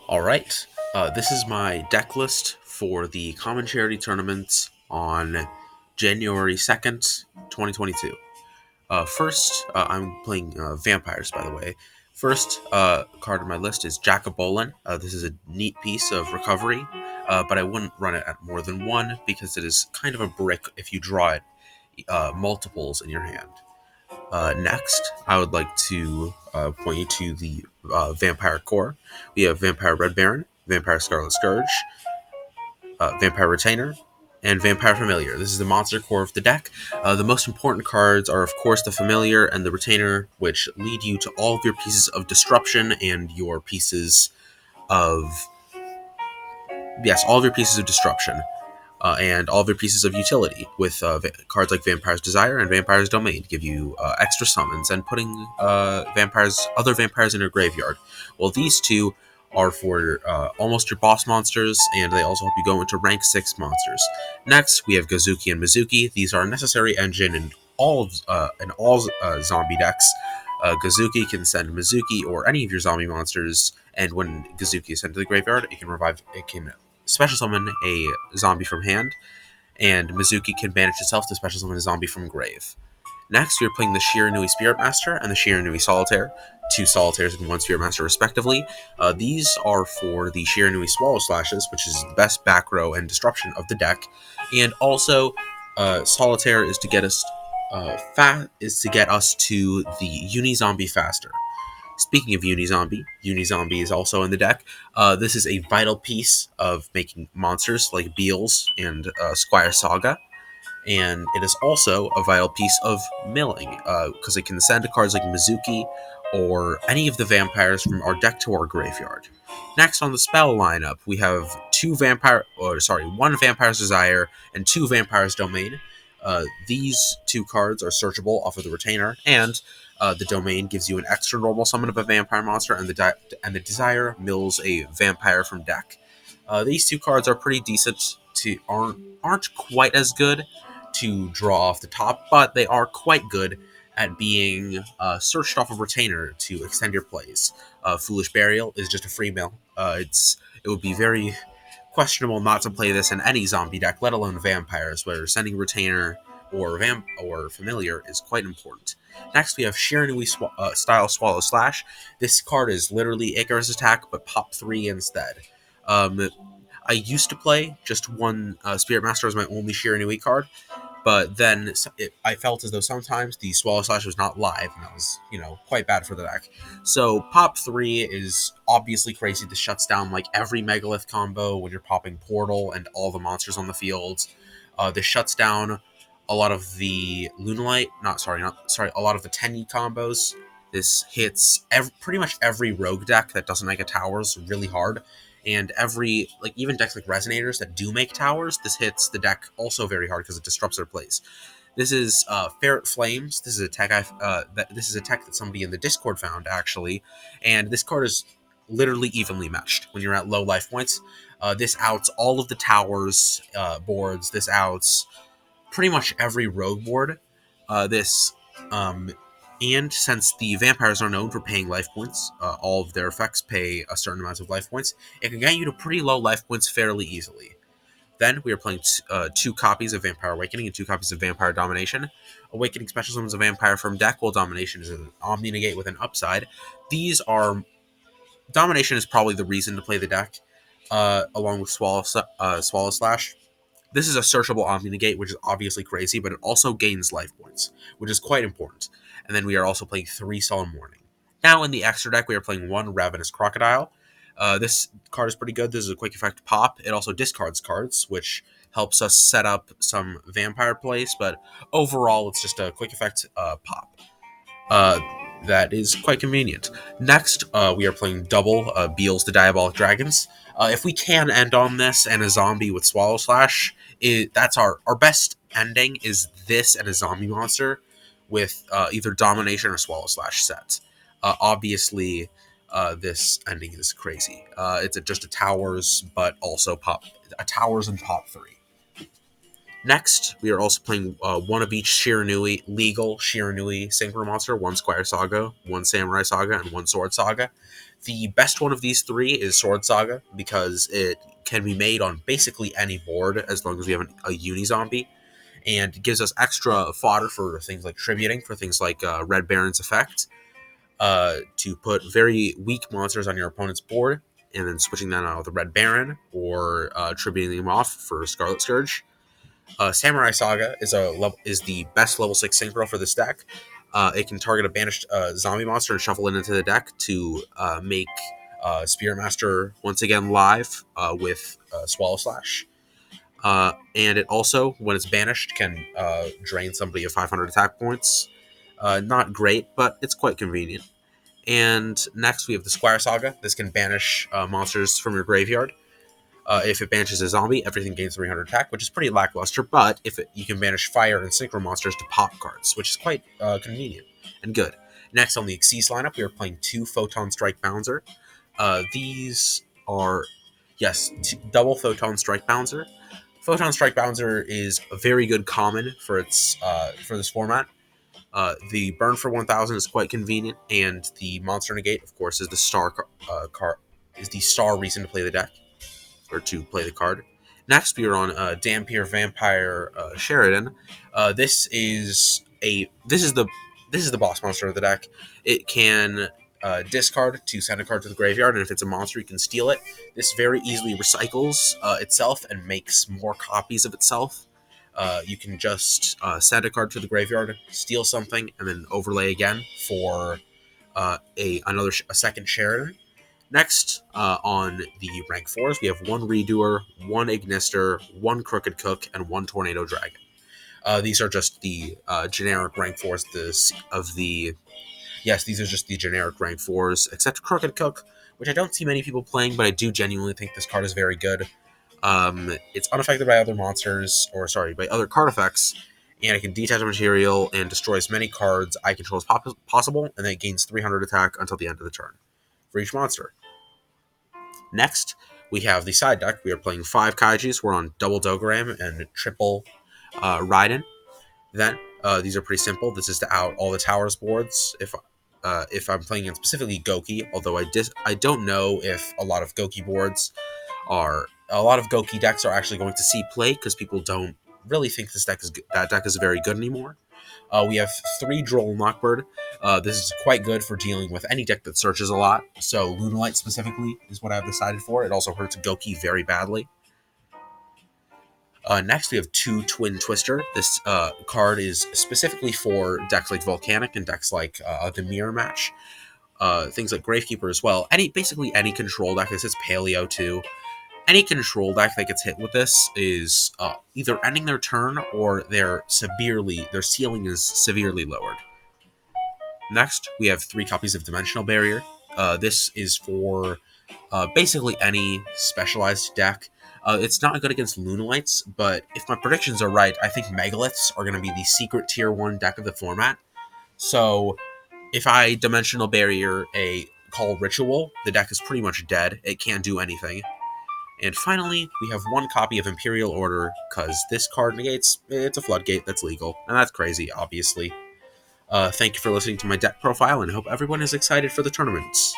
All right. This is my deck list for the Common Charity tournaments on January 2nd, 2022. First, I'm playing Vampires, by the way. First card on my list is Jack of Bolin. This is a neat piece of recovery, but I wouldn't run it at more than one because it is kind of a brick if you draw it multiples in your hand. Next, I would like to point you to the Vampire Core. We have Vampire Red Baron, Vampire Scarlet Scourge, Vampire Retainer, and Vampire Familiar. This is the monster core of the deck. The most important cards are, of course, the Familiar and the Retainer, which lead you to all of your pieces of disruption and your pieces of all of your pieces of disruption. And all of your pieces of utility with cards like Vampire's Desire and Vampire's Domain give you extra summons and putting other vampires in your graveyard. Well, these two are for almost your boss monsters, and they also help you go into rank 6 monsters. Next, we have Gozuki and Mizuki. These are a necessary engine in all zombie decks. Gozuki can send Mizuki or any of your zombie monsters, and when Gozuki is sent to the graveyard, it can revive. It can special summon a zombie from hand, and Mizuki can banish itself to special summon a zombie from grave. Next, we are playing the Shiranui Spirit Master and the Shiranui Solitaire, two Solitaires and one Spirit Master respectively. These are for the Shiranui Swallow Slashes, which is the best back row and disruption of the deck, and also Solitaire is to get us to the Uni Zombie faster. Speaking of Unizombie is also in the deck. This is a vital piece of making monsters like Beals and Squire Saga, and it is also a vital piece of milling because it can send cards like Mizuki or any of the vampires from our deck to our graveyard. Next on the spell lineup, we have one Vampire's Desire and two Vampire's Domain. These two cards are searchable off of the Retainer, and the Domain gives you an extra normal summon of a vampire monster, and the Desire mills a vampire from deck. These two cards are pretty decent. Aren't quite as good to draw off the top, but they are quite good at being searched off of Retainer to extend your plays. Foolish Burial is just a free mill. It would be very questionable not to play this in any zombie deck, let alone vampires, where sending Retainer or Familiar is quite important. Next, we have Shiranui style Swallow Slash. This card is literally Icarus Attack, but pop 3 instead. Um, I used to play just one Spirit Master as my only Shiranui card, but then I felt as though sometimes the Swallow Slash was not live, and that was, quite bad for the deck. So Pop 3 is obviously crazy. This shuts down like every Megalith combo when you're popping Portal and all the monsters on the field. This shuts down a lot of the Lunalite, a lot of the Tenyi combos. This hits pretty much every rogue deck that doesn't make a towers really hard, and even decks like Resonators that do make towers, this hits the deck also very hard because it disrupts their plays. This is Ferret Flames. This is a tech that somebody in the Discord found actually, and this card is literally evenly matched when you're at low life points. This outs all of the towers boards. This outs pretty much every rogue board. This and since the vampires are known for paying life points, all of their effects pay a certain amount of life points. It can get you to pretty low life points fairly easily. Then we are playing two copies of Vampire Awakening and two copies of Vampire Domination. Awakening special summons a vampire from deck, while Domination is an Omni Negate with an upside. Domination is probably the reason to play the deck, along with Swallow Slash. This is a searchable Omni Negate, which is obviously crazy, but it also gains life points, which is quite important. And then we are also playing 3 Solemn Warning. Now in the extra deck, we are playing 1 Ravenous Crocodile. This card is pretty good. This is a quick effect pop. It also discards cards, which helps us set up some vampire plays, but overall it's just a quick effect pop. Uh, that is quite convenient. Next, we are playing double Beals the Diabolic Dragons. If we can end on this and a zombie with Swallow Slash, that's our best ending is this and a zombie monster with either Domination or Swallow Slash set. Obviously, this ending is crazy. It's just a towers, but also a towers and pop 3. Next, we are also playing one of each Shiranui, legal Shiranui Synchro Monster, one Squire Saga, one Samurai Saga, and one Sword Saga. The best one of these three is Sword Saga because it can be made on basically any board as long as we have a Uni-Zombie, and gives us extra fodder for things like tributing, for things like Red Baron's Effect, to put very weak monsters on your opponent's board, and then switching them out with a Red Baron, or tributing them off for Scarlet Scourge. Samurai Saga is the best level 6 synchro for this deck. It can target a banished zombie monster and shuffle it into the deck to make Spirit Master once again live with Swallow Slash. And it also, when it's banished, can drain somebody of 500 attack points. Not great, but it's quite convenient. And next we have the Squire Saga. This can banish monsters from your graveyard. If it banishes a zombie, everything gains 300 attack, which is pretty lackluster. But you can banish fire and synchro monsters to pop cards, which is quite convenient and good. Next on the Xyz lineup, we are playing 2 Photon Strike Bouncer. These are, yes, double Photon Strike Bouncer. Photon Strike Bouncer is a very good common for this format. The burn for 1,000 is quite convenient, and the Monster Negate, of course, is the star reason to play the deck, or to play the card. Next, we are on Dhampir Vampire Sheridan. This is the boss monster of the deck. It can discard to send a card to the graveyard, and if it's a monster, you can steal it. This very easily recycles itself and makes more copies of itself. You can just send a card to the graveyard, steal something, and then overlay again for a second Sheridan. Next, on the rank 4s, we have 1 Redoer, 1 Ignister, 1 Crooked Cook, and 1 Tornado Dragon. These are just the generic rank 4s these are just the generic rank 4s, except Crooked Cook, which I don't see many people playing, but I do genuinely think this card is very good. It's unaffected by other monsters, by other card effects, and it can detach material and destroy as many cards I control as possible, and then it gains 300 attack until the end of the turn for each monster. Next, we have the side deck. We are playing 5 Kaijus. We're on double Dogaram and triple Raiden. Then, these are pretty simple. This is to out all the Towers boards. If I'm playing in specifically Goki, although I don't know if a lot of Goki decks are actually going to see play, because people don't really think that deck is very good anymore. We have 3 Droll Knockbird. This is quite good for dealing with any deck that searches a lot. So Lunalight specifically is what I've decided for. It also hurts Goki very badly. Next, we have 2 Twin Twister. This card is specifically for decks like Volcanic and decks like the Mirror Match. Things like Gravekeeper as well. Basically any control deck. This is Paleo too. Any control deck that gets hit with this is either ending their turn or their ceiling is severely lowered. Next, we have 3 copies of Dimensional Barrier. This is for basically any specialized deck. It's not good against Lunalights, but if my predictions are right, I think Megaliths are going to be the secret tier 1 deck of the format. So if I Dimensional Barrier a Call Ritual, the deck is pretty much dead. It can't do anything. And finally, we have 1 copy of Imperial Order, because this card negates, it's a floodgate that's legal, and that's crazy, obviously. Thank you for listening to my deck profile, and I hope everyone is excited for the tournaments.